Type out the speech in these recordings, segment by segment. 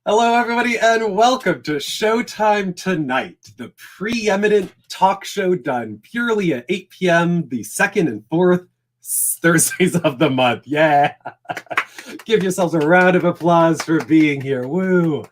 Hello, everybody, and welcome to Showtime Tonight, the preeminent talk show done purely at 8 p.m. the second and fourth Thursdays of the month. Yeah. Give yourselves a round of applause for being here. Woo.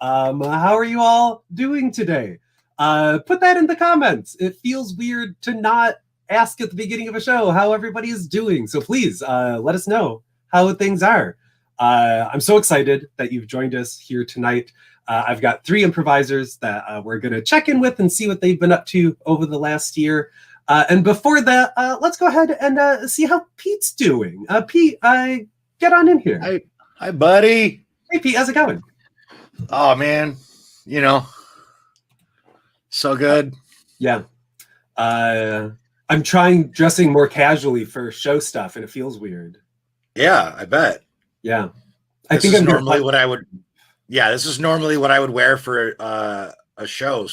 How are you all doing today? Put that in the comments. It feels weird to not ask at the beginning of a show how everybody is doing. So please let us know how things are. I'm so excited that you've joined us here tonight. I've got 3 improvisers that we're going to check in with and see what they've been up to over the last year. And before that, let's go ahead and see how Pete's doing. Pete, get on in here. Hi, buddy. Hey, Pete, how's it going? Oh, man. You know, so good. Yeah. I'm trying dressing more casually for show stuff, and it feels weird. Yeah, I bet. Yeah, I think I'm normally what I would. Yeah, this is normally what I would wear for a show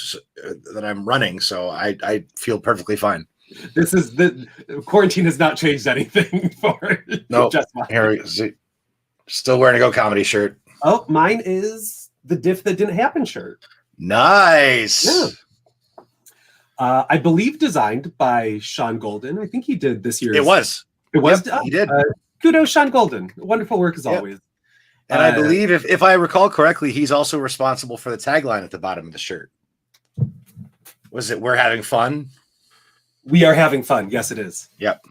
that I'm running, so I feel perfectly fine. This is the quarantine has not changed anything for. No, here still wearing a Go Comedy shirt. Oh, mine is the Diff That Didn't Happen shirt. Nice. Yeah. I believe designed by Sean Golden. I think he did this year. It was. Yep, he did. Kudos, Sean Golden. Wonderful work as always. And I believe, if I recall correctly, he's also responsible for the tagline at the bottom of the shirt. Was it "We're having fun"? We are having fun. Yes, it is. Yep.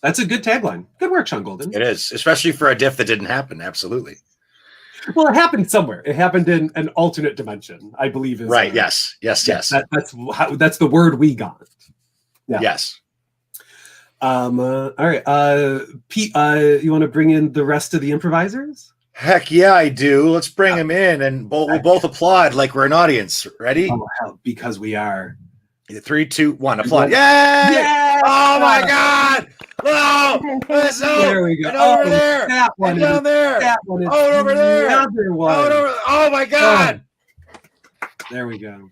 That's a good tagline. Good work, Sean Golden. It is, especially for a diff that didn't happen. Absolutely. Well, it happened somewhere. It happened in an alternate dimension, I believe. Is right. Yes. That's the word we got. Yeah. Yes. All right. Pete, you want to bring in the rest of the improvisers? Heck yeah, I do. Let's bring them in, and we'll both applaud like we're an audience. Ready? Oh, hell, because we are. 3, 2, 1. Applaud! Yay! Yeah! Oh my God! No! There we go. Over there! That one and down there! That one is over there! The other one. Oh my God! There we go.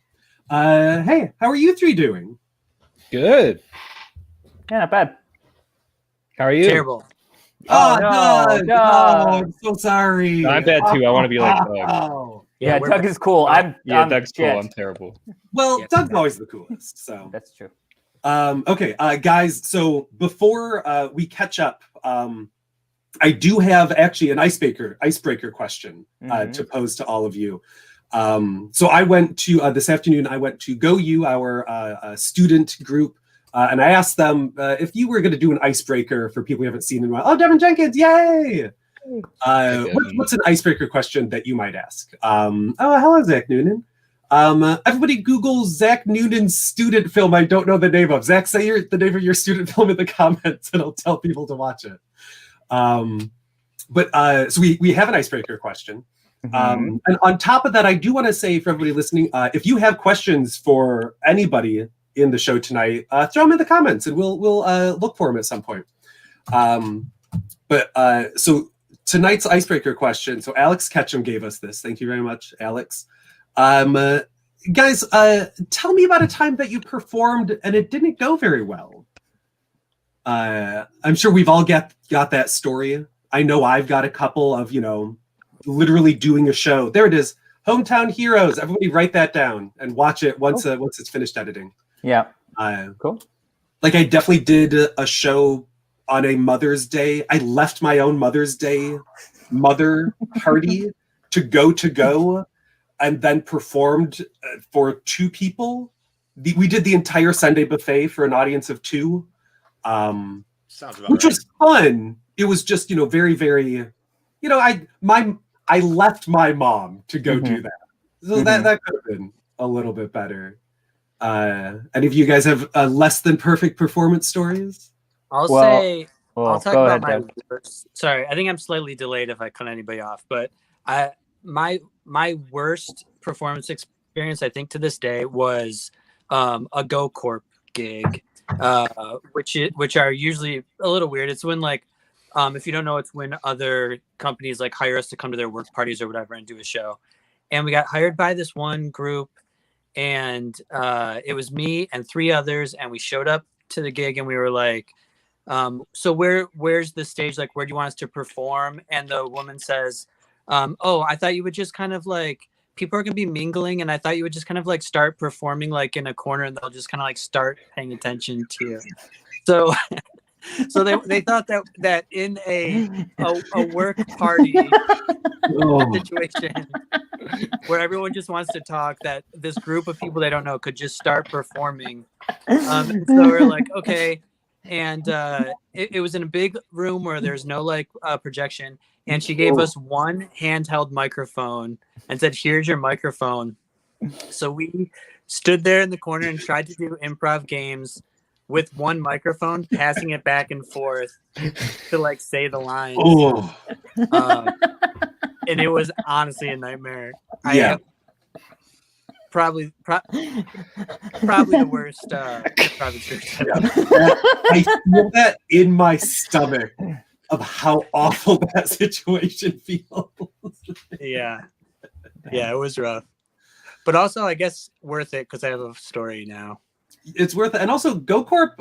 Hey, how are you 3 doing? Good. Yeah, not bad. How are you? Terrible. Oh, no, I'm so sorry. No, I'm bad too. I want to be like Doug. Oh. Yeah, Doug is cool. Doug's shit. cool. I'm terrible. Well, Doug's always the coolest. So that's true. Okay, guys. So before we catch up, I do have actually an icebreaker question to pose to all of you. So I went to this afternoon. I went to Go You, our student group. And I asked them if you were going to do an icebreaker for people we haven't seen in a while. Oh, Devin Jenkins, yay! What's an icebreaker question that you might ask? Hello, Zach Noonan. Everybody Google Zach Noonan's student film I don't know the name of. Zach, say the name of your student film in the comments and I'll tell people to watch it. So we have an icebreaker question. And on top of that, I do want to say for everybody listening, if you have questions for anybody in the show tonight, throw them in the comments and we'll look for them at some point. So tonight's icebreaker question. So Alex Ketchum gave us this. Thank you very much, Alex. Guys, tell me about a time that you performed and it didn't go very well. I'm sure we've all got that story. I know I've got a couple of, literally doing a show. There it is. Hometown Heroes. Everybody write that down and watch it once it's finished editing. Yeah. Cool. Like I definitely did a show on a Mother's Day. I left my own Mother's Day mother party to go and then performed for 2 people. We did the entire Sunday buffet for an audience of 2. Sounds about which right. was fun. It was just, very, very, I left my mom to go do that. So that could have been a little bit better. Any of you guys have less than perfect performance stories? I'll say Well, I'll talk go about ahead, my Doug. worst. Sorry, I think I'm slightly delayed if I cut anybody off, but my worst performance experience, I think to this day, was a Go Corp gig, which are usually a little weird. It's when like if you don't know, it's when other companies like hire us to come to their work parties or whatever and do a show. And we got hired by this one group, and it was me and 3 others, and we showed up to the gig and we were like, so where's the stage? Like, where do you want us to perform? And the woman says, oh, I thought you would just kind of like, people are gonna be mingling, and I thought you would just kind of like start performing like in a corner, and they'll just kind of like start paying attention to you. So so they thought that in a work party situation where everyone just wants to talk, that this group of people they don't know could just start performing. And so we're like, okay. And it was in a big room where there's no like projection, and she gave us one handheld microphone and said, here's your microphone. So we stood there in the corner and tried to do improv games with one microphone, passing it back and forth to like say the lines. And it was honestly a nightmare. Yeah. Probably the worst improv experience. I feel that in my stomach of how awful that situation feels. Yeah, it was rough, but also I guess worth it because I have a story now. It's worth it. And also Go Corp,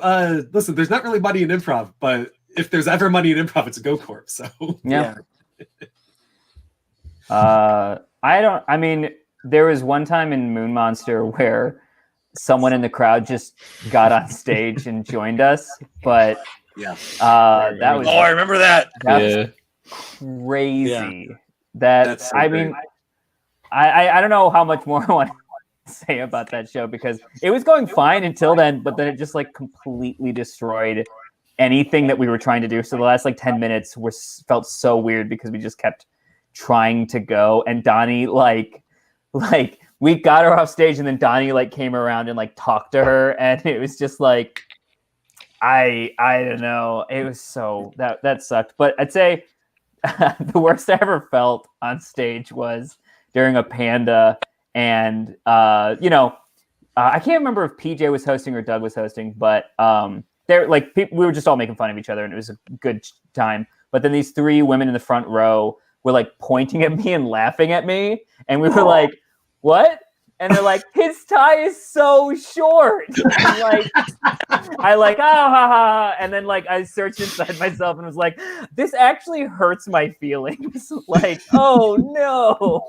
listen, there's not really money in improv, but if there's ever money in improv, it's a Go Corp. So Yeah. I mean, there was one time in Moon Monster where someone in the crowd just got on stage and joined us, but that was I remember that. That Yeah. was crazy. Yeah. That's so I great. mean, I don't know how much more I want to say about that show, because it was going fine until then, but then it just like completely destroyed anything that we were trying to do. So the last like 10 minutes felt so weird because we just kept trying to go, and Donnie like we got her off stage, and then Donnie like came around and like talked to her, and it was just like I don't know. It was so that sucked. But I'd say the worst I ever felt on stage was during a Panda, and I can't remember if PJ was hosting or Doug was hosting, but they're like we were just all making fun of each other, and it was a good time. But then these 3 women in the front row were like pointing at me and laughing at me, and we were like, "What?" And they're like, "His tie is so short." And I like, oh, ha, ha. And then like I searched inside myself and was like, this actually hurts my feelings. Like, oh no.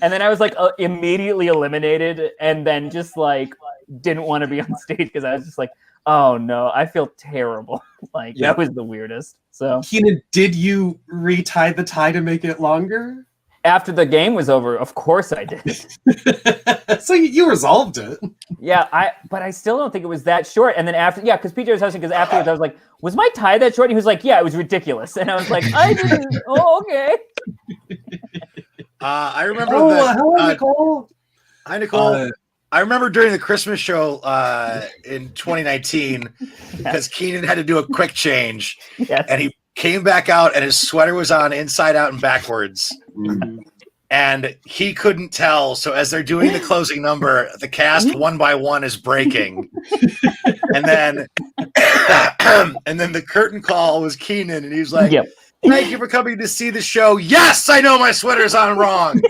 And then I was like immediately eliminated, and then just like didn't want to be on stage because I was just like, oh no, I feel terrible. Like that was the weirdest. So Keenan, did you retie the tie to make it longer? After the game was over, of course I did. So you resolved it. Yeah, but I still don't think it was that short. And then after, because PJ was hosting, because afterwards I was like, was my tie that short? And he was like, yeah, it was ridiculous. And I was like, I didn't. Oh, okay. I remember Hello, Nicole. Hi, Nicole. I remember during the Christmas show in 2019, because Keenan had to do a quick change, and he came back out, and his sweater was on inside out and backwards. Mm-hmm. And he couldn't tell. So as they're doing the closing number, the cast one by one is breaking. And then the curtain call was Keenan, and he's like, thank you for coming to see the show. Yes, I know my sweater's on wrong.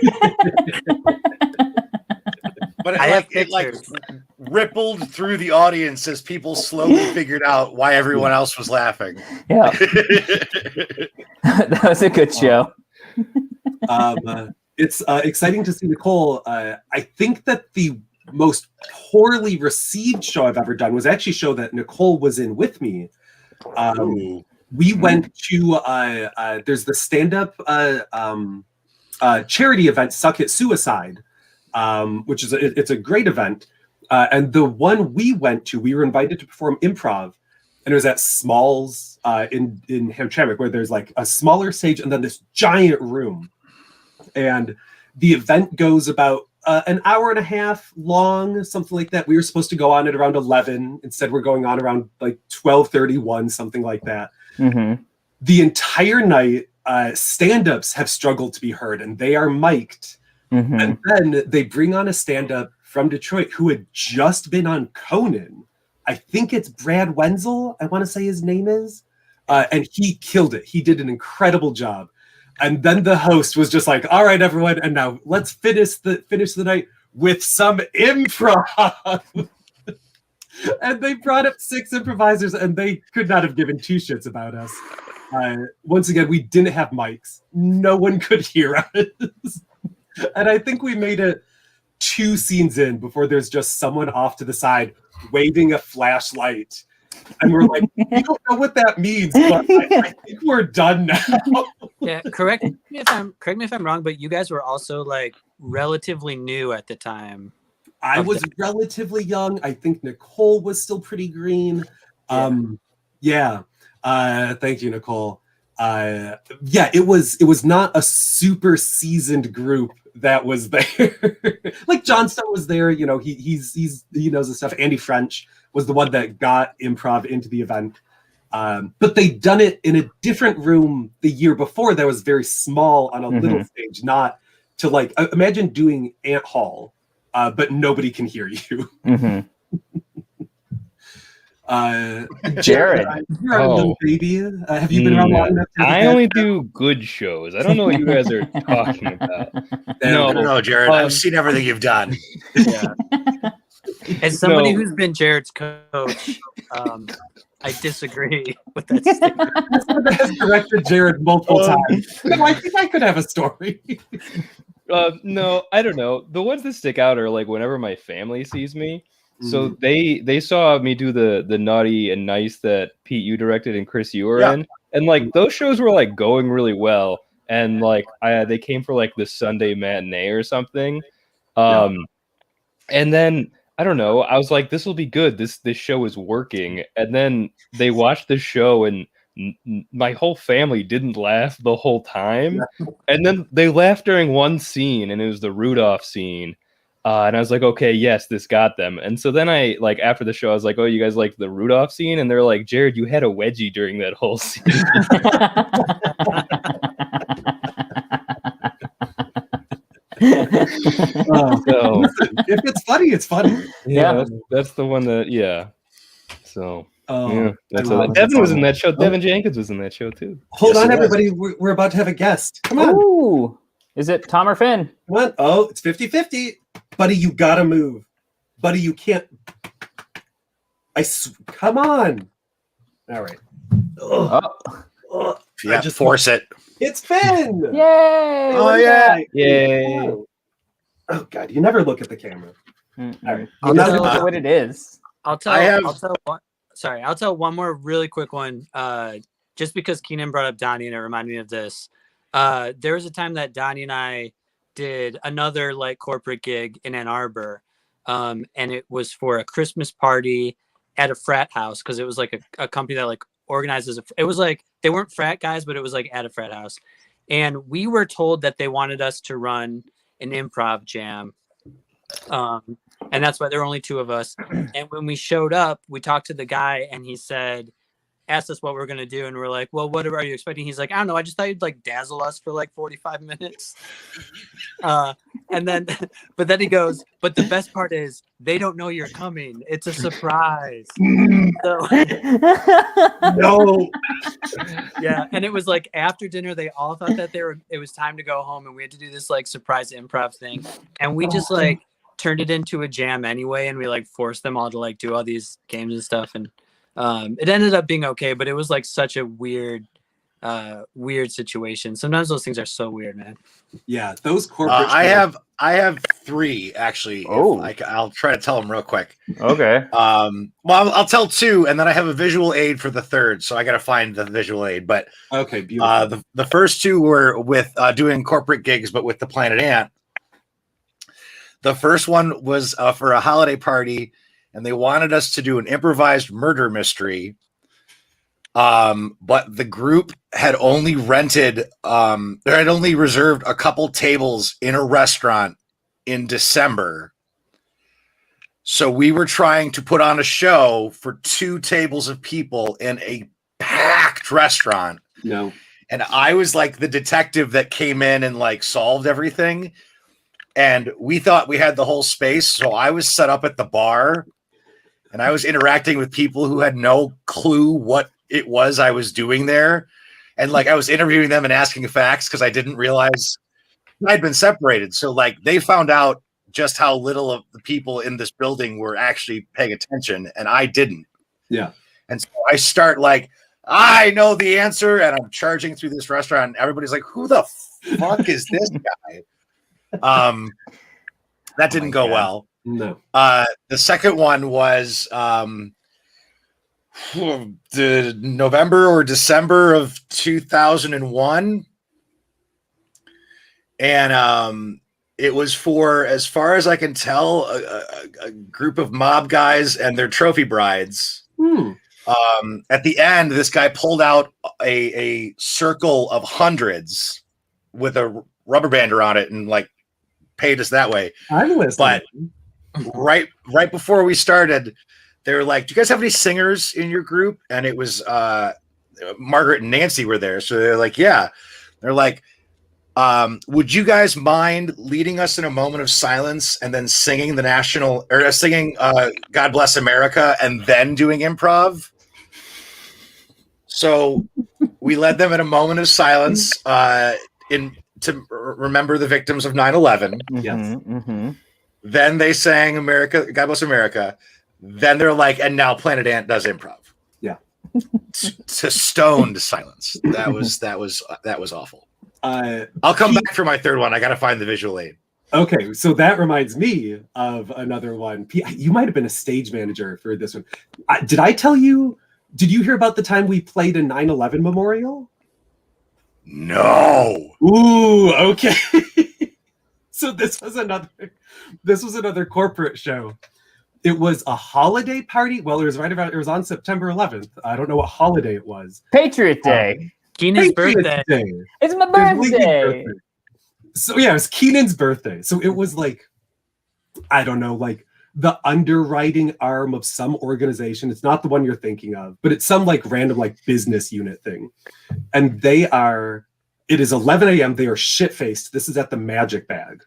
But it rippled through the audience as people slowly figured out why everyone else was laughing. Yeah. That was a good show. It's exciting to see Nicole. I think that the most poorly received show I've ever done was actually a show that Nicole was in with me. We went to there's the stand-up charity event, Suck It Suicide, which is it's a great event. And the one we went to, we were invited to perform improv, and it was at Smalls in Hamtramck, where there's like a smaller stage and then this giant room. And the event goes about an hour and a half long, something like that. We were supposed to go on at around 11. Instead, we're going on around like 12:31, something like that. Mm-hmm. The entire night, stand-ups have struggled to be heard, and they are mic'd. Mm-hmm. And then they bring on a stand-up from Detroit who had just been on Conan. I think it's Brad Wenzel, I want to say his name is. And he killed it. He did an incredible job. And then the host was just like, all right, everyone, and now let's finish the night with some improv. And they brought up 6 improvisers, and they could not have given 2 shits about us. Once again, we didn't have mics. No one could hear us. And I think we made it 2 scenes in before there's just someone off to the side waving a flashlight. And we're like, we don't know what that means, but I think we're done now. Yeah, correct me if I'm wrong, but you guys were also like relatively new at the time. I was relatively young. I think Nicole was still pretty green. Yeah. Thank you, Nicole. Yeah, it was not a super seasoned group that was there. Like Johnstone was there, you know, he knows the stuff. Andy French was the one that got improv into the event. But they'd done it in a different room the year before that was very small on a little stage, not to like, imagine doing Ant Hall, but nobody can hear you. Jared, you're a little baby. Have you been around long enough? I only do good shows. I don't know what you guys are talking about. No, Jared. I've seen everything you've done. Yeah. As somebody who's been Jared's coach, I disagree with that statement. Someone has corrected Jared multiple times. No, I think I could have a story. No, I don't know. The ones that stick out are like whenever my family sees me. So they saw me do the Naughty and Nice that Pete, you directed, and Chris, you were in, and like those shows were like going really well, and like they came for like the Sunday matinee or something, and then I don't know, I was like, this will be good. This show is working, and then they watched the show and my whole family didn't laugh the whole time, and then they laughed during one scene, and it was the Rudolph scene. And I was like, okay, yes, this got them. And so then I, like, after the show, I was like, oh, you guys like the Rudolph scene? And they're like, Jared, you had a wedgie during that whole scene. So, if it's funny, it's funny. Yeah, that's the one that, yeah. So, yeah. Devin was in that show. Devin Jenkins was in that show, too. Hold on, everybody. We're about to have a guest. Come on. Ooh. Is it Tom or Finn? What? Oh, it's 50-50. Buddy, you gotta move. Buddy, you can't. Come on. All right. Yeah, just force it. It's Finn. Yay! Oh, yeah. Yay. Oh, God. You never look at the camera. All right. I'll tell what it is. I'll tell one more really quick one. Just because Keenan brought up Donnie and it reminded me of this. There was a time that Donnie and I did another like corporate gig in Ann Arbor, and it was for a Christmas party at a frat house because it was like a company that like organizes it was like they weren't frat guys, but it was like at a frat house, and we were told that they wanted us to run an improv jam, and that's why there were only 2 of us. And when we showed up, we talked to the guy, and he asked us what we're going to do, and we're like, well, what are you expecting? He's like, I don't know, I just thought you'd like dazzle us for like 45 minutes. And then but then he goes, but the best part is they don't know you're coming, it's a surprise. So No. yeah, and it was like after dinner they all thought that it was time to go home, and we had to do this like surprise improv thing, and we just like turned it into a jam anyway, and we like forced them all to like do all these games and stuff, and it ended up being okay, but it was like such a weird situation. Sometimes those things are so weird, man. Yeah, those corporate. I have 3 actually. Oh. I'll try to tell them real quick. Okay. Well, I'll tell 2, and then I have a visual aid for the 3rd, so I got to find the visual aid. But okay, beautiful. the first 2 were with doing corporate gigs, but with the Planet Ant. The first one was for a holiday party, and they wanted us to do an improvised murder mystery. But the group had only reserved a couple tables in a restaurant in December. So we were trying to put on a show for 2 tables of people in a packed restaurant. No. And I was like the detective that came in and like solved everything. And we thought we had the whole space. So I was set up at the bar and I was interacting with people who had no clue what it was I was doing there. And like I was interviewing them and asking facts because I didn't realize I'd been separated. So like they found out just how little of the people in this building were actually paying attention, and I didn't. Yeah. And so I start like, I know the answer, and I'm charging through this restaurant. And everybody's like, who the fuck is this guy? That didn't go well. No. The second one was the November or December of 2001. And it was for, as far as I can tell, a group of mob guys and their trophy brides. At the end, this guy pulled out a circle of hundreds with a rubber band around it and like paid us that way. I'm listening. But right before we started, they were like, "Do you guys have any singers in your group?" And it was Margaret and Nancy were there, so they're like, "Yeah." They're like, would you guys mind leading us in a moment of silence and then singing the national or singing God Bless America and then doing improv? So we led them in a moment of silence to remember the victims of 9/11. Yes. Then they sang America, God Bless America. Then they're like, and now Planet Ant does improv. Yeah. To stoned silence. That was awful. I'll come back for my third one. I got to find the visual aid. Okay, so that reminds me of another one. You might have been a stage manager for this one. Did I tell you? Did you hear about the time we played a 9/11 memorial? No. Ooh, okay. So this was another corporate show. It was a holiday party. Well, it was on September 11th. I don't know what holiday it was. Patriot Day. Keenan's birthday. It's my birthday. So yeah, it was Keenan's birthday. So it was like, I don't know, like the underwriting arm of some organization. It's not the one you're thinking of, but it's some like random like business unit thing. And it is 11 a.m. They are shit-faced. This is at the Magic Bag.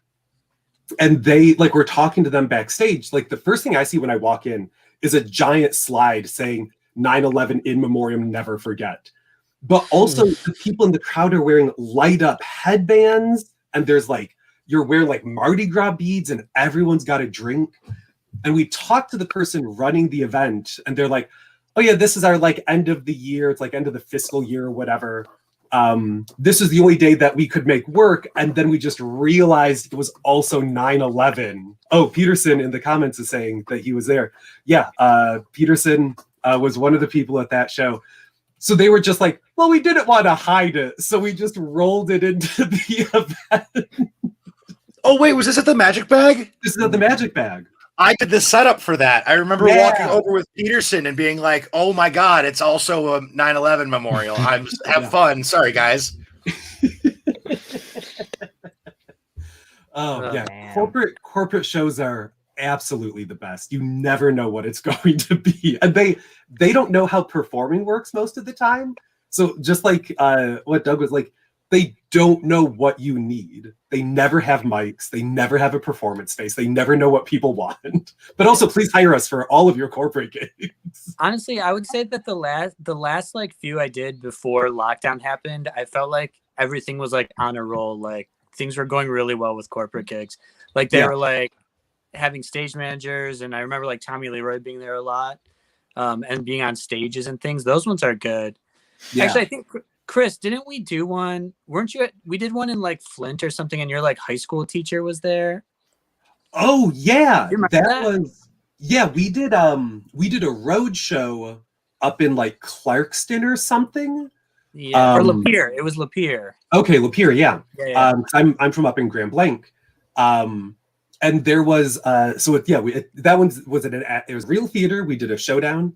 And they like, we're talking to them backstage. Like the first thing I see when I walk in is a giant slide saying 9/11 in memoriam, never forget. But also the people in the crowd are wearing light up headbands, and there's like, you're wearing like Mardi Gras beads, and everyone's got a drink. And we talked to the person running the event, and they're like, oh yeah, this is our like end of the year. It's like end of the fiscal year or whatever. This is the only day that we could make work. And then we just realized it was also 9/11. Oh, Peterson in the comments is saying that he was there. Yeah, Peterson was one of the people at that show. So they were just like, well, we didn't want to hide it, so we just rolled it into the event. Oh, wait, was this at the Magic Bag? This is at the Magic Bag. I did the setup for that. I remember walking over with Peterson and being like, oh my God, it's also a 9/11 memorial. Have fun. Sorry, guys. Oh, yeah. Man. Corporate shows are absolutely the best. You never know what it's going to be. And they don't know how performing works most of the time. So just like what Doug was like, they don't know what you need. They never have mics. They never have a performance space. They never know what people want. But also, please hire us for all of your corporate gigs. Honestly, I would say that the last like few I did before lockdown happened, I felt like everything was like on a roll. Like things were going really well with corporate gigs. Like they were like having stage managers, and I remember like Tommy Leroy being there a lot, and being on stages and things. Those ones are good. Yeah. Actually, I think Chris, didn't we do one? Weren't you? We did one in like Flint or something, and your like high school teacher was there. Oh yeah, that was we did a road show up in like Clarkston or something. Yeah, or Lapeer. It was Lapeer. Okay, Lapeer. Yeah. I'm from up in Grand Blanc. And there was that one was it was real theater. We did a showdown.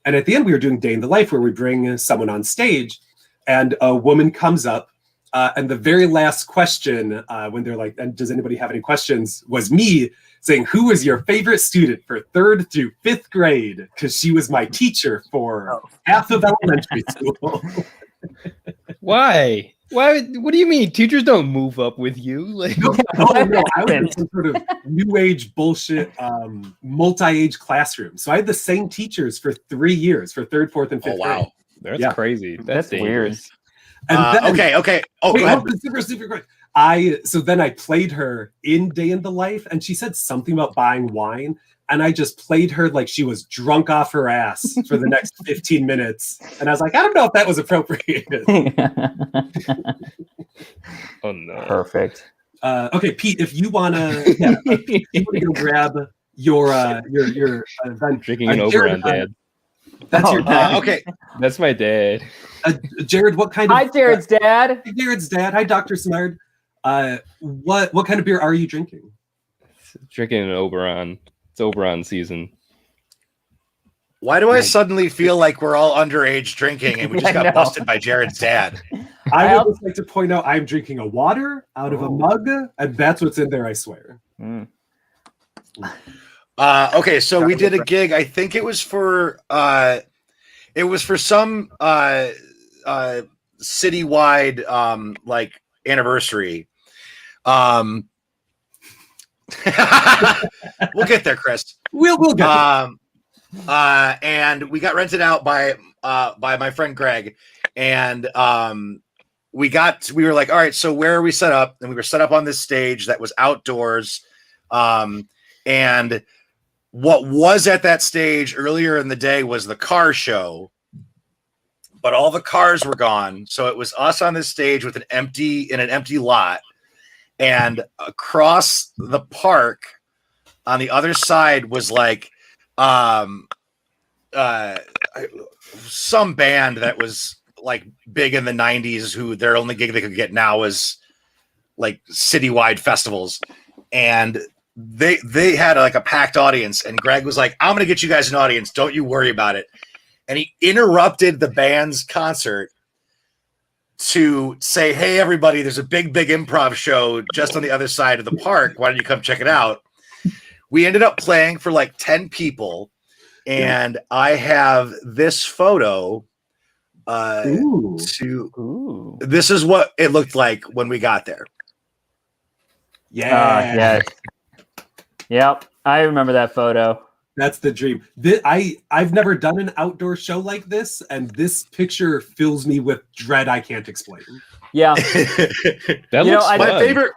And at the end, we were doing Day in the Life, where we bring someone on stage, and a woman comes up. And the very last question, when they're like, "And does anybody have any questions?" was me saying, "Who was your favorite student for 3rd through 5th grade?" Because she was my teacher for half of elementary school. Why? Why? What do you mean? Teachers don't move up with you? Like, No, I was in some sort of new age bullshit multi-age classroom. So I had the same teachers for 3 years, for 3rd, 4th, and 5th grade. that's crazy. That's weird. And then, okay. Oh, wait, go ahead. super quick. So then I played her in Day in the Life, and she said something about buying wine, and I just played her like she was drunk off her ass for the next 15 minutes. And I was like, I don't know if that was appropriate. Oh no. Perfect. Okay, Pete, if you wanna, go grab your event. Drinking an Oberon, Dad. That's your dad. Okay. That's my dad. Jared, what kind of? Hi, Jared's dad. Jared's dad. Hi, Dr. Smart. What kind of beer are you drinking? Drinking an Oberon. It's Oberon season. Why do I suddenly feel like we're all underage drinking and we just got busted by Jared's dad? I would just like to point out I'm drinking a water out of a mug, and that's what's in there, I swear. Okay, so we did a gig. I think it was for some citywide like anniversary. We'll get there, Chris. We'll get there. And we got rented out by my friend Greg, and we were like, all right, so where are we set up? And we were set up on this stage that was outdoors. And what was at that stage earlier in the day was the car show, but all the cars were gone. So it was us on this stage with an empty lot, and across the park on the other side was like some band that was like big in the 90s, who their only gig they could get now is like citywide festivals. And they had like a packed audience, and Greg was like, I'm going to get you guys an audience. Don't you worry about it. And he interrupted the band's concert to say, hey, everybody, there's a big improv show just on the other side of the park. Why don't you come check it out? We ended up playing for like 10 people. And I have this photo. This is what it looked like when we got there. Yeah. Yep. I remember that photo. That's the dream. I've never done an outdoor show like this, and this picture fills me with dread I can't explain. Yeah. That looks fun.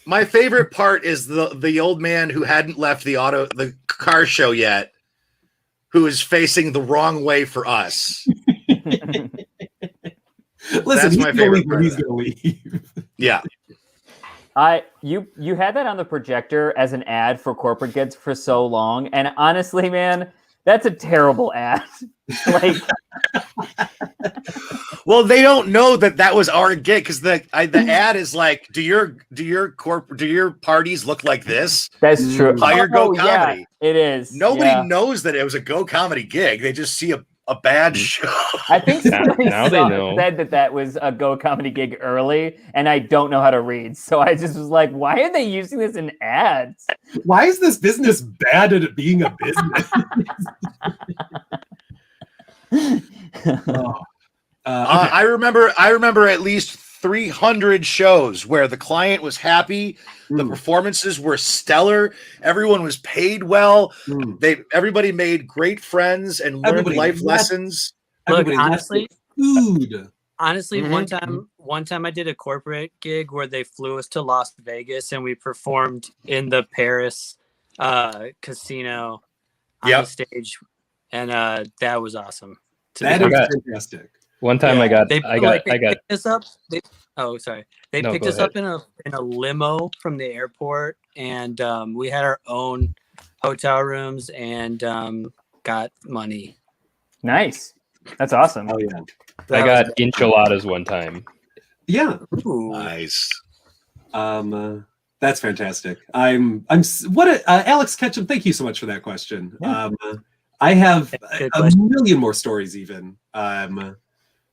My favorite part is the old man who hadn't left the car show yet, who is facing the wrong way for us. Listen, that's my favorite part. He's gonna leave. Yeah. You had that on the projector as an ad for corporate goods for so long, and honestly, man, that's a terrible ad. Like, well, they don't know that was our gig, because the ad is like, do your parties look like this? That's true. Hire Go Comedy. Yeah, it is. Nobody knows that it was a Go Comedy gig. They just see a bad show. I think somebody now they know. said that was a Go Comedy gig early, and I don't know how to read. So I just was like, why are they using this in ads? Why is this business bad at it being a business? I remember at least 300 shows where the client was happy, the performances were stellar, everyone was paid well, everybody made great friends and learned life lessons. Look, honestly, food. One time I did a corporate gig where they flew us to Las Vegas, and we performed in the Paris casino on the stage, and that was awesome. That is fantastic. One time I got picked us up. They picked us up in a limo from the airport, and we had our own hotel rooms and got money. Nice. That's awesome. Oh yeah. I got enchiladas one time. Yeah. Ooh. Nice. That's fantastic. Alex Ketchum, thank you so much for that question. Yeah. I have a million more stories even.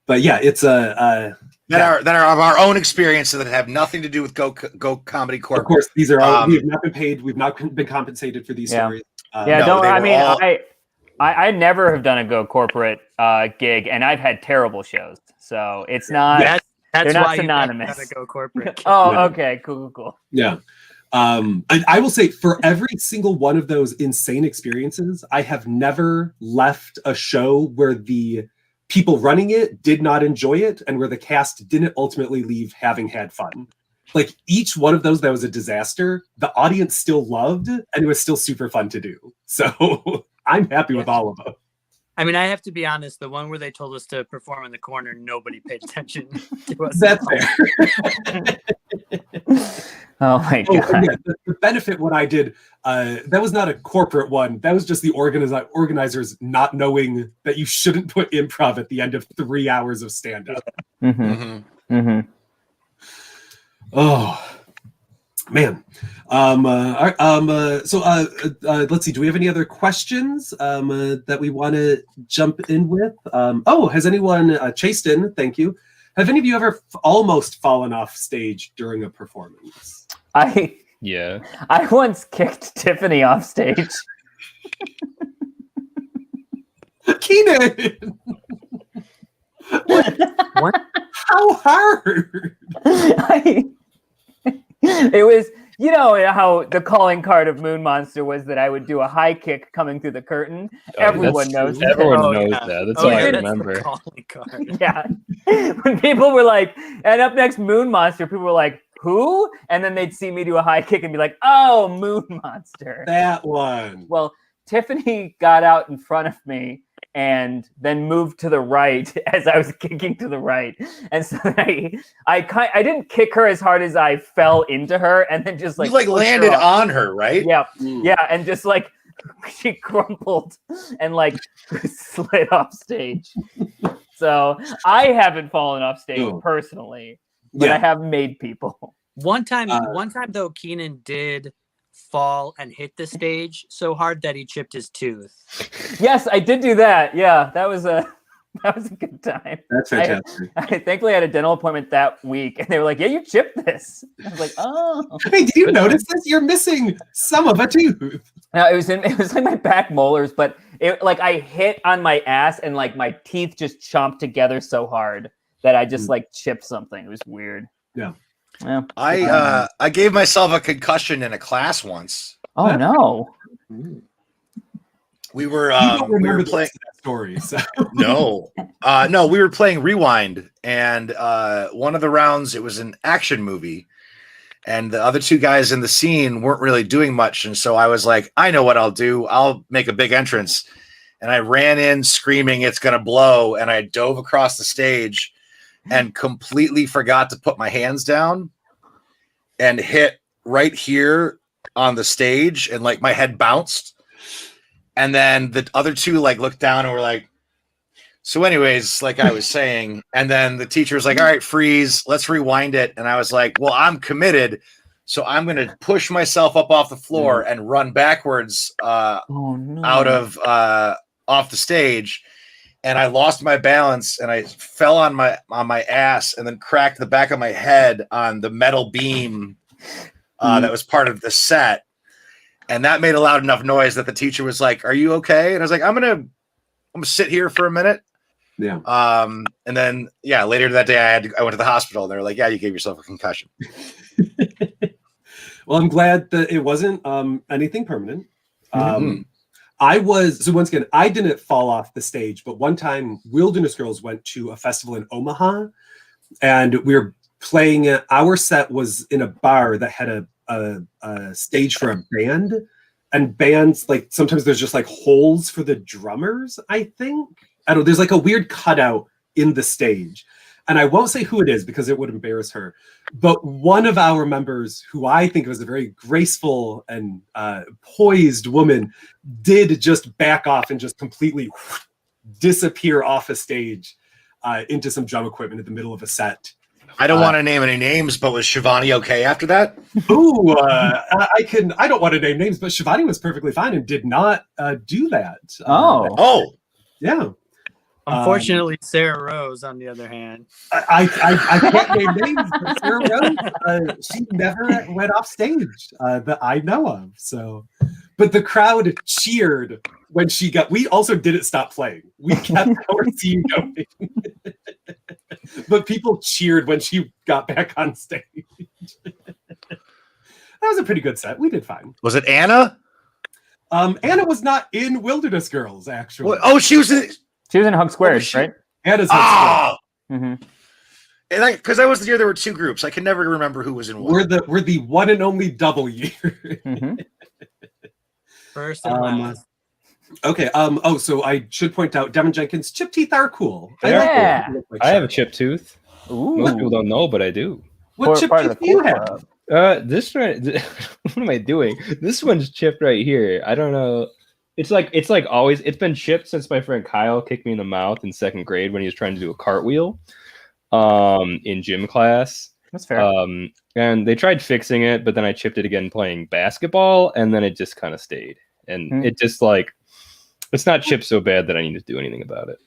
But yeah, it's a that are of our own experiences that have nothing to do with Go Comedy Corp. Of course, these are all, we have not been paid. We've not been compensated for these stories. I never have done a Go corporate gig, and I've had terrible shows. So it's not. That's they're why not synonymous. You gotta go corporate. Okay, cool. Yeah. I will say, for every single one of those insane experiences, I have never left a show where the people running it did not enjoy it and where the cast didn't ultimately leave having had fun. Like, each one of those that was a disaster, the audience still loved, and it was still super fun to do. So I'm happy with all of them. I mean, I have to be honest, the one where they told us to perform in the corner, nobody paid attention to us. That's fair. Oh my God. Yeah, the benefit what I did, that was not a corporate one. That was just the organizers not knowing that you shouldn't put improv at the end of 3 hours of stand-up. Oh, man. So let's see. Do we have any other questions that we want to jump in with? Has anyone, Chasten, thank you. Have any of you ever almost fallen off stage during a performance? I once kicked Tiffany off stage. Keenan! What? How hard? It was, you know how the calling card of Moon Monster was that I would do a high kick coming through the curtain. Everyone knows that. Everyone knows that. That's all I remember. The calling card. Yeah. When people were like, and up next, Moon Monster, people were like, who? And then they'd see me do a high kick and be like, oh, Moon Monster. That one. Well, Tiffany got out in front of me and then moved to the right as I was kicking to the right. And so I didn't kick her as hard as I fell into her, and then just like... You landed on her, right? Yeah. Yeah, and just like she crumpled and like slid off stage. So I haven't fallen off stage personally, but I have made people. One time though, Keenan did fall and hit the stage so hard that he chipped his tooth. Yes, I did do that. Yeah, that was a good time. That's fantastic. I thankfully had a dental appointment that week, and they were like, "Yeah, you chipped this." I was like, "Oh." Hey, do you notice this? You're missing some of a tooth. No, it was like my back molars, but it I hit on my ass, and like my teeth just chomped together so hard that I just chipped something. It was weird. Yeah. Yeah. I gave myself a concussion in a class once. Oh no. We were playing stories. No, we were playing Rewind, and one of the rounds, it was an action movie, and the other two guys in the scene weren't really doing much, and so I was like, I know what I'll do. I'll make a big entrance, and I ran in screaming, "It's gonna blow!" and I dove across the stage, and completely forgot to put my hands down, and hit right here on the stage, and my head bounced. And then the other two looked down and were like, so anyways, like I was saying, and then the teacher was like, all right, freeze, let's rewind it. And I was like, well, I'm committed. So I'm going to push myself up off the floor and run backwards out of off the stage. And I lost my balance and I fell on my ass and then cracked the back of my head on the metal beam that was part of the set. And that made a loud enough noise that the teacher was like, "Are you okay?" And I was like, I'm gonna sit here for a minute. Yeah. And then later that day I went to the hospital and they were like, "Yeah, you gave yourself a concussion." Well, I'm glad that it wasn't anything permanent. Once again, I didn't fall off the stage, but one time Wilderness Girls went to a festival in Omaha, and we were playing. Our set was in a bar that had a stage for a band, and bands sometimes there's just holes for the drummers. I don't. There's a weird cutout in the stage, and I won't say who it is because it would embarrass her. But one of our members, who I think was a very graceful and poised woman, did just back off and just completely disappear off a stage into some drum equipment in the middle of a set. I don't want to name any names, but was Shivani okay after that? Ooh, I don't want to name names, but Shivani was perfectly fine and did not do that. Yeah. Unfortunately, Sarah Rose, on the other hand. I can't name names, but Sarah Rose, she never went off stage that I know of. So, but the crowd cheered when she got. We also didn't stop playing. We kept our scene going. But people cheered when she got back on stage. That was a pretty good set. We did fine. Was it Anna? Anna was not in Wilderness Girls, actually. Oh, she was in. She was in Hug Squares, right? Anna's Oh, Mm-hmm. because that was the year there were two groups. I can never remember who was in one. We're the one and only double year. Mm-hmm. First and last. Okay. So I should point out, Devin Jenkins' chip teeth are cool. Yeah. I have a chipped tooth. Ooh. Most people don't know, but I do. What chip Part teeth of the do you cool have? club. This one. What am I doing? This one's chipped right here. I don't know. It's like always. It's been chipped since my friend Kyle kicked me in the mouth in second grade when he was trying to do a cartwheel, in gym class. That's fair. And they tried fixing it, but then I chipped it again playing basketball, and then it just kind of stayed. And it just like, it's not chipped so bad that I need to do anything about it.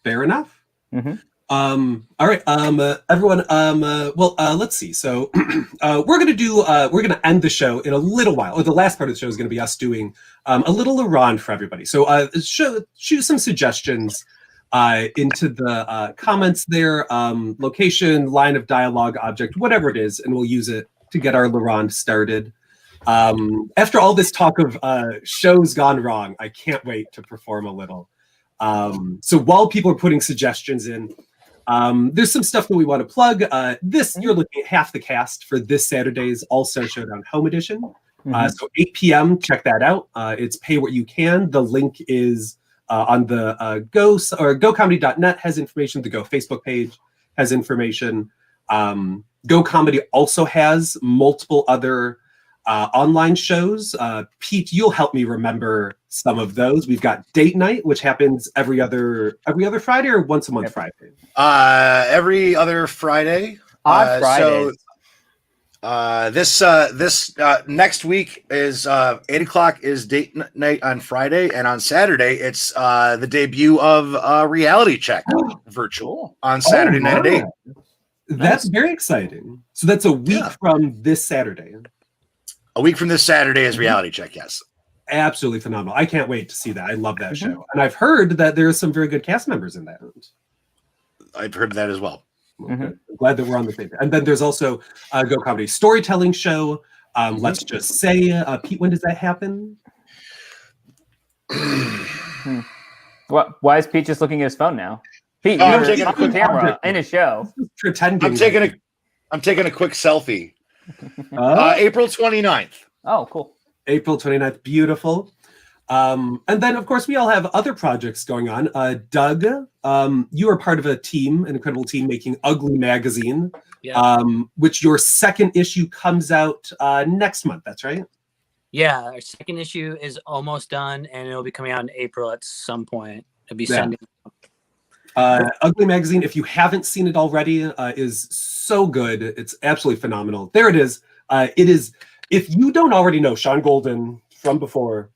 Fair enough. Mm-hmm. All right. Everyone. Let's see. So, we're gonna end the show in a little while. Or the last part of the show is gonna be us doing a little Iran for everybody. So, shoot some suggestions into the comments there. Location, line of dialogue, object, whatever it is, and we'll use it to get our Laurent started. After all this talk of shows gone wrong, I can't wait to perform a little. So while people are putting suggestions in, there's some stuff that we want to plug. You're looking at half the cast for this Saturday's All Star Showdown Home Edition. So 8 p.m. Check that out. It's pay what you can. The link is on the GoComedy.net has information. The Go Facebook page has information. Go Comedy also has multiple other online shows. Pete, you'll help me remember some of those. We've got Date Night, which happens every other Friday or once a month Friday. Every other Friday. Odd Fridays. This next week is 8:00 is Date Night on Friday, and on Saturday it's the debut of Reality Check virtual on Saturday night at 8. That's very exciting. So that's a week from this Saturday. A week from this Saturday is Reality Check, yes. Absolutely phenomenal. I can't wait to see that. I love that show. And I've heard that there's some very good cast members in that. I've heard that as well. Okay. I'm glad that we're on the same page. And then there's also a Go Comedy storytelling show. Let's just say, Pete, when does that happen? Why is Pete just looking at his phone now? Pete, I'm you're taking a on quick camera in a show. Pretending. I'm taking a quick selfie. April 29th. Oh, cool. April 29th. Beautiful. And then, of course, we all have other projects going on. Doug, you are part of a team, an incredible team, making Ugly Magazine, which your second issue comes out next month. That's right? Yeah, our second issue is almost done, and it'll be coming out in April at some point. It'll be sending. Ugly Magazine, if you haven't seen it already, is so good. It's absolutely phenomenal. There it is. It is. If you don't already know Sean Golden from before,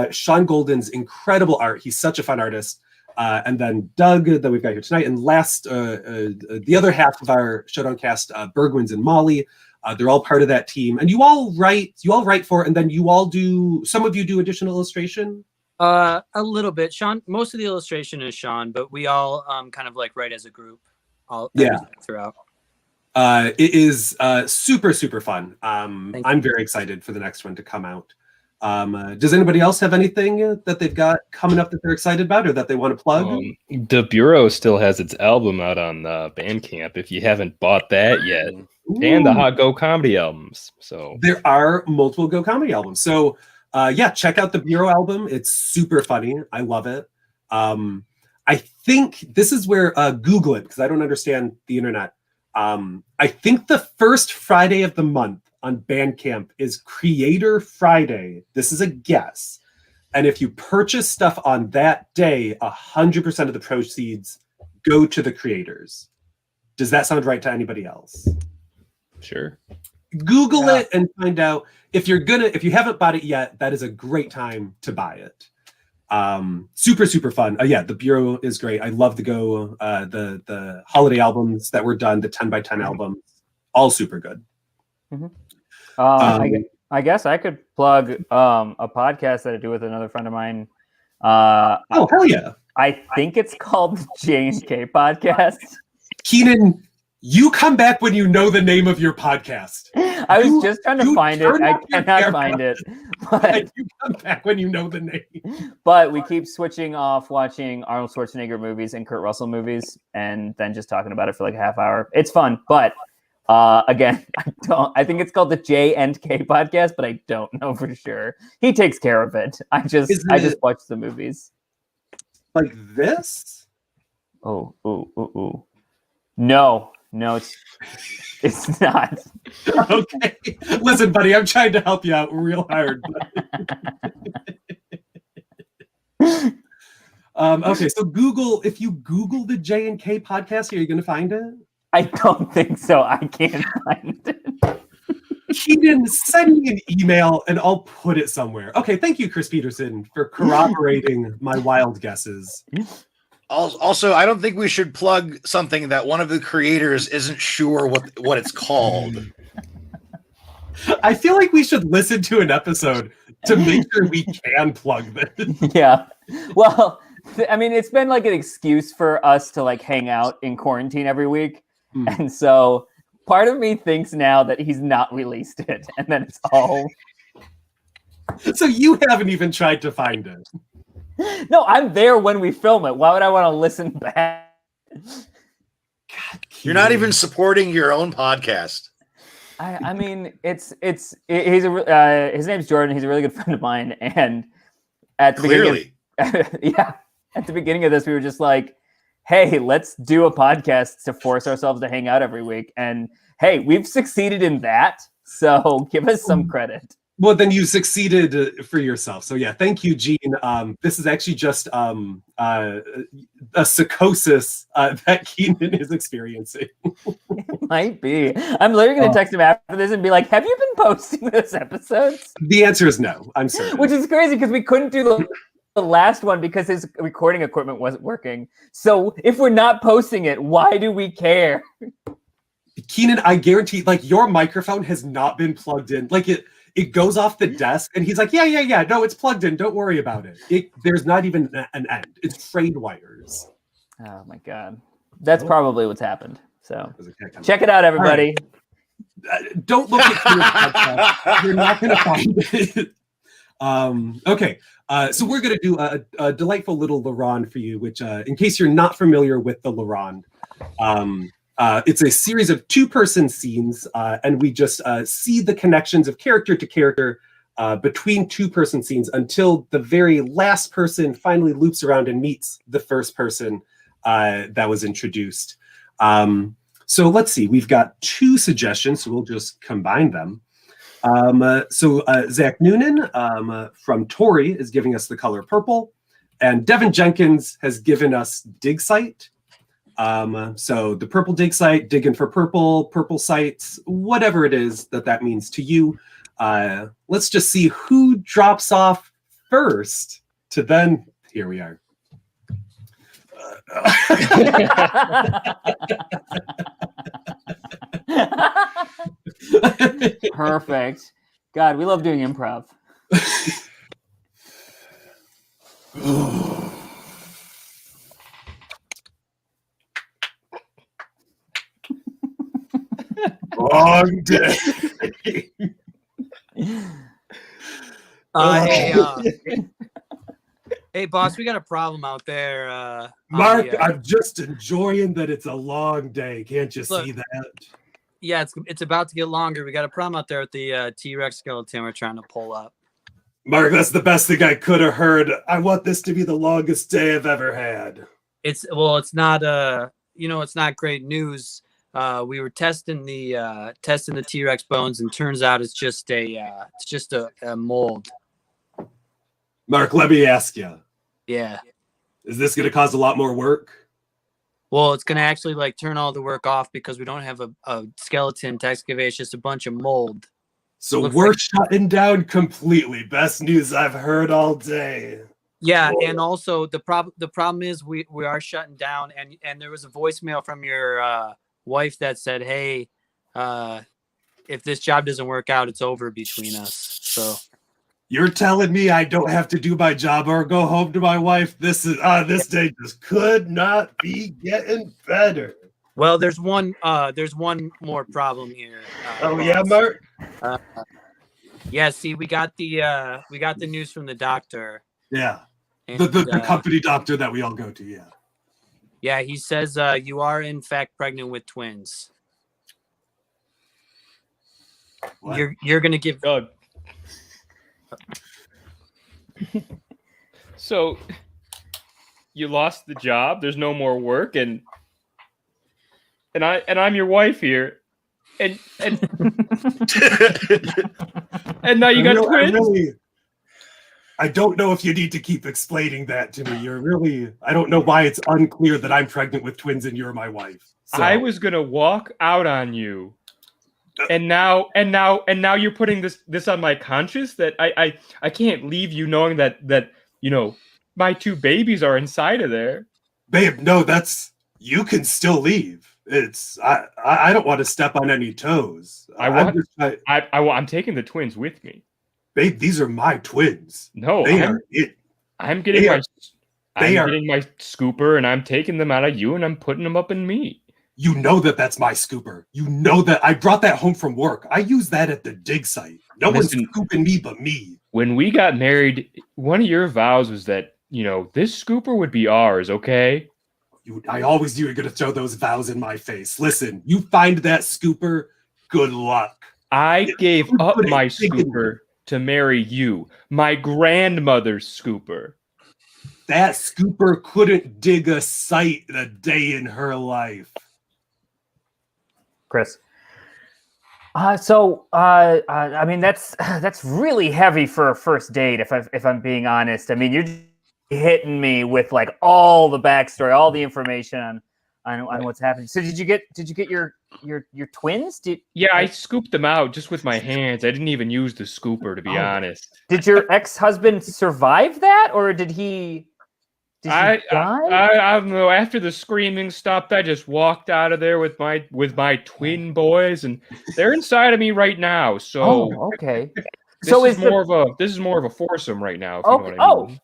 Sean Golden's incredible art. He's such a fun artist. And then Doug that we've got here tonight. And last, the other half of our Showdown cast, Bergwins and Molly, they're all part of that team. And you all write for it, and then some of you do additional illustration? A little bit. Sean, most of the illustration is Sean, but we all kind of like write as a group throughout. It is super, super fun. I'm very excited for the next one to come out. Does anybody else have anything that they've got coming up that they're excited about or that they want to plug? The Bureau still has its album out on Bandcamp if you haven't bought that yet. Ooh. And the Hot Go Comedy albums. So there are multiple Go Comedy albums. So check out the Bureau album. It's super funny. I love it. I think this is where Google it because I don't understand the internet. I think the first Friday of the month on Bandcamp is Creator Friday. This is a guess. And if you purchase stuff on that day, 100% of the proceeds go to the creators. Does that sound right to anybody else? Sure. Google it and find out if you haven't bought it yet, that is a great time to buy it. Super, super fun. Yeah, the Bureau is great. I love the the holiday albums that were done, the 10 by 10 albums, all super good. I guess I could plug a podcast that I do with another friend of mine. Oh, hell yeah. I think it's called the J&K Podcast. Keenan, you come back when you know the name of your podcast. I was just trying to find it. I cannot find it. But you come back when you know the name. But we keep switching off watching Arnold Schwarzenegger movies and Kurt Russell movies and then just talking about it for like a half hour. It's fun. But again, I think it's called the J&K Podcast, but I don't know for sure. He takes care of it. I just watch the movies. Like this? Oh. No, it's not. Okay. Listen, buddy, I'm trying to help you out real hard. Okay, so if you Google the J&K Podcast, are you going to find it? I don't think so. I can't find it. Keenan, send me an email and I'll put it somewhere. Okay, thank you, Chris Peterson, for corroborating my wild guesses. Also, I don't think we should plug something that one of the creators isn't sure what it's called. I feel like we should listen to an episode to make sure we can plug this. Yeah. Well, I mean, it's been like an excuse for us to like hang out in quarantine every week. And so part of me thinks now that he's not released it and then it's all. So you haven't even tried to find it. No, I'm there when we film it. Why would I want to listen back? God, You're not even supporting your own podcast. I mean, his name's Jordan. He's a really good friend of mine. And at the beginning of this, we were just like, hey, let's do a podcast to force ourselves to hang out every week. And hey, we've succeeded in that. So give us some credit. Well, then you succeeded for yourself. So yeah, thank you, Gene. This is actually just a psychosis that Keenan is experiencing. It might be. I'm literally going to text him after this and be like, have you been posting those episodes? The answer is no. I'm certain. Which is crazy because we couldn't do the last one because his recording equipment wasn't working. So if we're not posting it, why do we care? Keenan, I guarantee, like, your microphone has not been plugged in. Like, it goes off the desk, and he's like, yeah. No, it's plugged in. Don't worry about it. There's not even an end. It's frayed wires. Oh, my God. That's probably what's happened. So check it out, everybody. Right. Don't look at your podcast. You're not going to find it. Okay. So we're going to do a delightful little LaRonde for you, which, in case you're not familiar with the LaRonde, it's a series of two-person scenes, and we just see the connections of character to character between two-person scenes until the very last person finally loops around and meets the first person that was introduced. So let's see. We've got two suggestions, so we'll just combine them. So Zach Noonan from Tori is giving us the color purple, and Devin Jenkins has given us Dig Site. So the purple dig site, digging for purple sites, whatever it is that means to you. Let's just see who drops off first to then. Here we are. Perfect. God, we love doing improv. Long day. Hey, boss, we got a problem out there. Mark, I'm just enjoying that it's a long day. Can't you see that? Yeah, it's about to get longer. We got a problem out there with the T-Rex skeleton we're trying to pull up. Mark, that's the best thing I could have heard. I want this to be the longest day I've ever had. It's not it's not great news. We were testing the T-Rex bones, and turns out it's just a mold. Mark, let me ask you. Yeah. Is this going to cause a lot more work? Well, it's going to actually turn all the work off because we don't have a skeleton to excavate. It's just a bunch of mold. So we're shutting down completely. Best news I've heard all day. Yeah, and also the problem is we are shutting down, and there was a voicemail from your wife that said, "Hey, if this job doesn't work out, it's over between us." So You're telling me I don't have to do my job or go home to my wife? This day just could not be getting better. well, there's one more problem here. Oh boss. yeah, Mark. Yeah, see, we got the news from the doctor. Yeah, And, the company doctor that we all go to. Yeah. Yeah, he says you are in fact pregnant with twins. What? You're gonna give. Doug. So you lost the job. There's no more work, and I'm your wife here, and and now you got twins. I don't know if you need to keep explaining that to me. I don't know why it's unclear that I'm pregnant with twins and you're my wife. So. I was gonna walk out on you, and now you're putting this on my conscience that I can't leave you knowing that my two babies are inside of there. Babe, no, you can still leave. I don't want to step on any toes. I'm taking the twins with me. Babe, these are my twins. No, I'm getting my scooper and I'm taking them out of you and I'm putting them up in me. You know that's my scooper. You know that I brought that home from work. I use that at the dig site. One's scooping me but me. When we got married, one of your vows was that, this scooper would be ours, okay? I always knew you were going to throw those vows in my face. Listen, you find that scooper, good luck. I gave up my scooper to marry you, my grandmother's scooper. That scooper couldn't dig a site a day in her life. Chris. I mean, that's really heavy for a first date. If I'm being honest, I mean, you're hitting me with like all the backstory, all the information on what's happening. So did you get your twins? I scooped them out just with my hands. I didn't even use the scooper, to be honest. Did your ex-husband survive that, or did he? I don't know. After the screaming stopped, I just walked out of there with my twin boys, and they're inside of me right now. So okay. This is more of a foursome right now. If you know what I mean.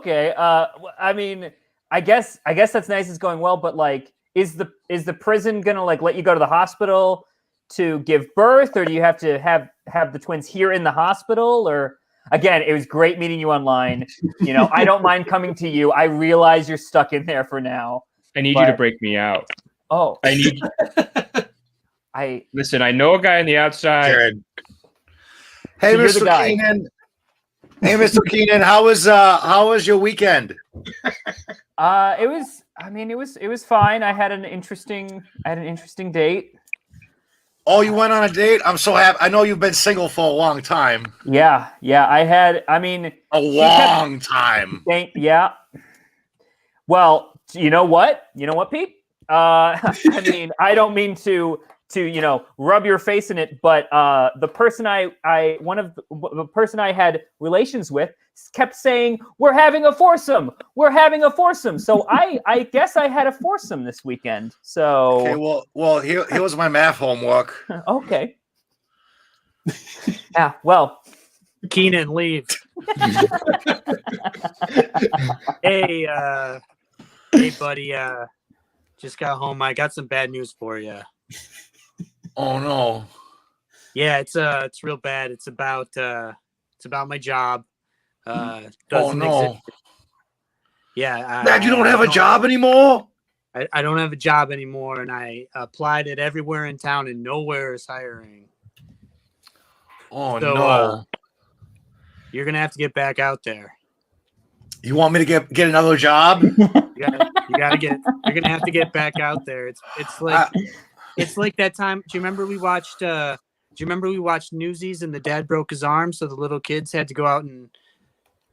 Okay. I mean, I guess that's nice. It's going well, but like, is the prison gonna like let you go to the hospital to give birth, or do you have to have the twins here in the hospital? Or again, it was great meeting you online. I don't mind coming to you. I realize you're stuck in there for now. I need you to break me out. Oh, I need. Listen. I know a guy on the outside. Jared. Hey, So Mr. Keenan. Hey, Mr. Keenan. How was your weekend? It was fine. I had an interesting date. Oh, you went on a date? I'm so happy. I know you've been single for a long time. Yeah. I had. I mean, a long time. Yeah. Well, you know what, Pete? I mean, I don't mean to rub your face in it, but the person the person I had relations with kept saying, we're having a foursome. So I guess I had a foursome this weekend. So okay, well, here was my math homework. Okay. Yeah, well, Keenan, leave. Hey, buddy. Just got home. I got some bad news for you. Oh no. Yeah, it's real bad. It's about my job. Oh no. Exist. Yeah. Dad, you don't have a job anymore? I don't have a job anymore, and I applied it everywhere in town, and nowhere is hiring. Oh no. You're gonna have to get back out there. You want me to get another job? You're gonna have to get back out there. It's like that time. Do you remember we watched Newsies and the dad broke his arm, so the little kids had to go out and.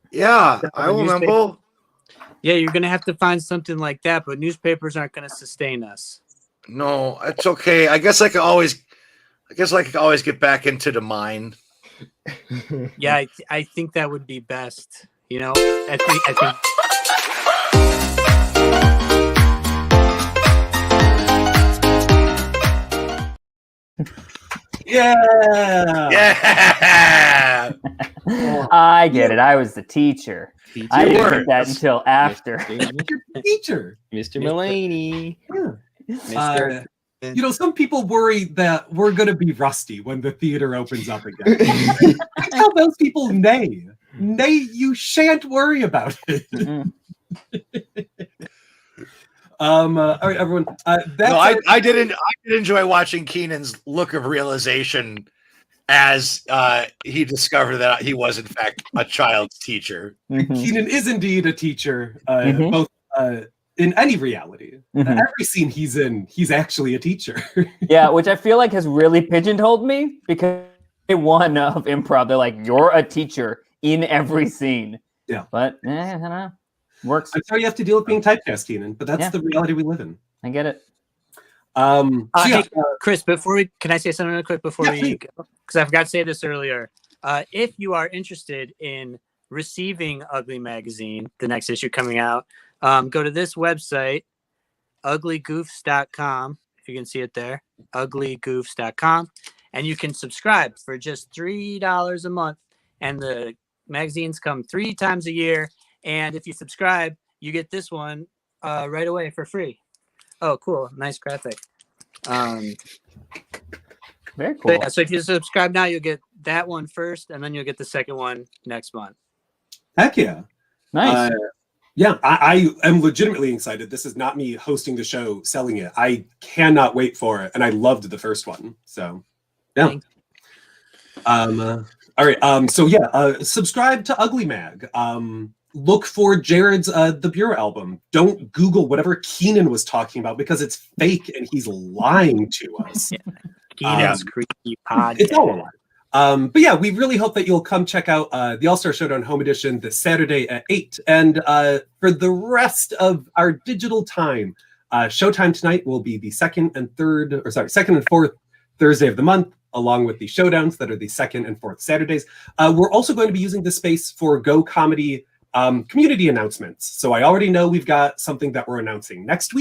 Yeah, I remember. Yeah, you're gonna have to find something like that, but newspapers aren't gonna sustain us. No, it's okay. I guess I could always get back into the mine. Yeah, I think that would be best. You know, I think Yeah. Yeah. I get it. I was the teacher. I You didn't were. get that until after. Teacher. Mr. Mulaney. Yeah. You know, some people worry that we're going to be rusty when the theater opens up again. I tell those people, nay, you shan't worry about it. Mhm. All right, everyone. That's No, I did enjoy watching Keenan's look of realization as he discovered that he was in fact a child's teacher. Mhm. Keenan is indeed a teacher, Mhm. both in any reality. Mhm. Every scene he's in, he's actually a teacher. Yeah, which I feel like has really pigeonholed me because one of improv, they're like, you're a teacher in every scene. Yeah. But I don't know. Works. I'm sorry you have to deal with being typecast, Keenan, but that's Yeah. the reality we live in. I get it. Hey, Chris, can I say something real quick before Yeah, we go? Because I forgot to say this earlier. If you are interested in receiving Ugly Magazine, the next issue coming out, go to this website, uglygoofs.com, if you can see it there, uglygoofs.com, and you can subscribe for just $3 a month. And the magazines come 3 times a year. And if you subscribe, you get this one right away for free. Oh, cool. Nice graphic. Very cool. Yeah, so if you subscribe now, you'll get that one first, and then you'll get the second one next month. Heck yeah. Nice. Yeah, I am legitimately excited. This is not me hosting the show, selling it. I cannot wait for it, and I loved the first one. So, yeah. All right. So yeah, subscribe to Ugly Mag. Look for Jared's The Bureau album. Don't Google whatever Keenan was talking about because it's fake and he's lying to us. Keenan's Creepy Podcast. It's all a lie. But yeah, we really hope that you'll come check out the All Star Showdown Home Edition this Saturday at 8. And for the rest of our digital time, Showtime Tonight will be the second and fourth Thursday of the month, along with the showdowns that are the second and fourth Saturdays. We're also going to be using the space for Go Comedy community announcements. So I already know we've got something that we're announcing next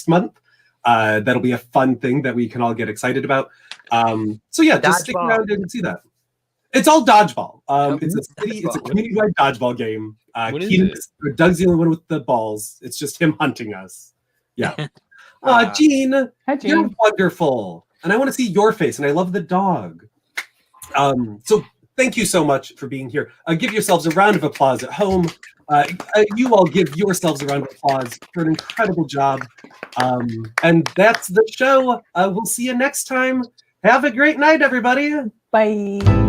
month. That'll be a fun thing that we can all get excited about. So yeah, just stick around and see that. It's all dodgeball. It's a community-wide dodgeball game. Doug's the only one with the balls. It's just him hunting us. Yeah. Gene, Hi, Gene. you're wonderful. And I want to see your face, and I love the dog. So thank you so much for being here. Give yourselves a round of applause at home. You all give yourselves a round of applause for an incredible job. And that's the show. We'll see you next time. Have a great night, everybody. Bye.